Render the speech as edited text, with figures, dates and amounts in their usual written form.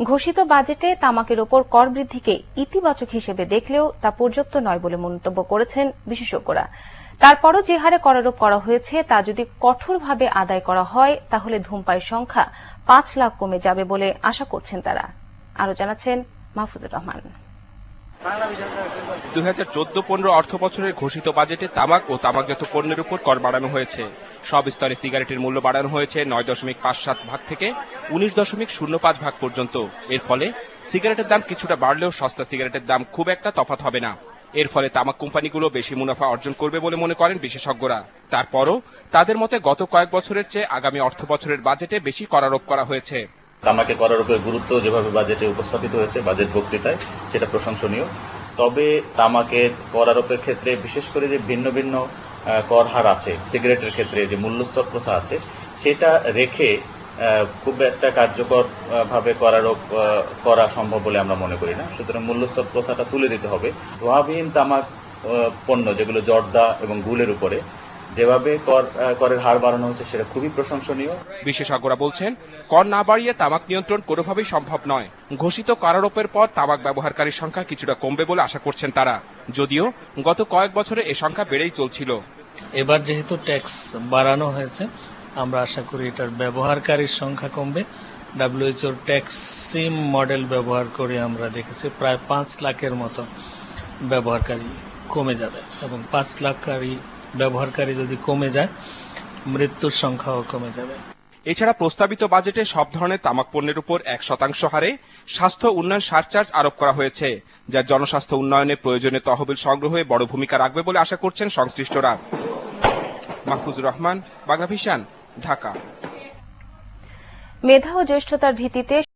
ঘোষিত বাজেটে তামাকের ওপর কর বৃদ্ধিকে ইতিবাচক হিসেবে দেখলেও তা পর্যাপ্ত নয় বলে মন্তব্য করেছেন বিশেষজ্ঞরা। তারপরও যে হারে করারোপ করা হয়েছে তা যদি কঠোরভাবে আদায় করা হয় তাহলে ধূমপায়ীর সংখ্যা ৫ লাখ কমে যাবে বলে আশা করছেন তারা। আরো জানাচ্ছেন মাহফুজুর রহমান। 2014-15 অর্থ বছরের ঘোষিত বাজেটে তামাক ও তামাকজাত পণ্যের উপর কর বাড়ানো হয়েছে। সব স্তরে সিগারেটের মূল্য বাড়ানো হয়েছে 9.57 ভাগ থেকে 19.05 ভাগ পর্যন্ত। এর ফলে সিগারেটের দাম কিছুটা বাড়লেও সস্তা সিগারেটের দাম খুব একটা তফাৎ হবে না। এর ফলে তামাক কোম্পানিগুলো বেশি মুনাফা অর্জন করবে বলে মনে করেন বিশেষজ্ঞরা। তারপরও তাদের মতে গত কয়েক বছরের চেয়ে আগামী অর্থ বছরের বাজেটে বেশি করারোপ করা হয়েছে। তামাকে করারোপের গুরুত্ব যেভাবে বাজেটে উপস্থাপিত হয়েছে বাজেট বক্তৃতায়, সেটা প্রশংসনীয়। তবে তামাকের করারোপের ক্ষেত্রে বিশেষ করে যে ভিন্ন ভিন্ন কর হার আছে, সিগারেটের ক্ষেত্রে যে মূল্যস্তর প্রথা আছে, সেটা রেখে খুব একটা কার্যকর ভাবে করারোপ করা সম্ভব বলে আমরা মনে করি না। সুতরাং মূল্যস্তর প্রথাটা তুলে দিতে হবে। ধোঁয়াবিহীন তামাক পণ্য যেগুলো জর্দা এবং গুলের উপরে যেভাবে করের হার বাড়ানো হচ্ছে সেটা খুবই প্রশংসনীয়। বিশেষজ্ঞরা বলছেন, কর না বাড়িয়ে তামাক নিয়ন্ত্রণ কোনোভাবেই সম্ভব নয়। ঘোষিত করারোপের পর তামাক ব্যবহারকারীর সংখ্যা কিছুটা কমবে বলে আশা করছেন তারা, যদিও গত কয়েক বছরে এ সংখ্যা বেড়েই চলছিল। এবার যেহেতু ট্যাক্স বাড়ানো হয়েছে, আমরা আশা করি এটার ব্যবহারকারীর সংখ্যা কমবে। ডাব্লিউএইচওর ট্যাক্স সিম মডেল ব্যবহার করে আমরা দেখেছি প্রায় 5 লাখের মতো ব্যবহারকারী কমে যাবে, এবং 5 লাখ ব্যবহারকারী যদি কমে যায়, মৃত্যুর সংখ্যাও কমে যাবে। এছাড়া প্রস্তাবিত বাজেটে সব ধরনের তামাক পণ্যের উপর 1% হারে স্বাস্থ্য উন্নয়ন সারচার্জ আরোপ করা হয়েছে, যা জনস্বাস্থ্য উন্নয়নে প্রয়োজনীয় তহবিল সংগ্রহে বড় ভূমিকা রাখবে বলে আশা করছেন সংশ্লিষ্টরা। মাহফুজুর রহমান, বাংলাভিশন, ঢাকা। মেধা ও জ্যেষ্ঠতার ভিত্তিতে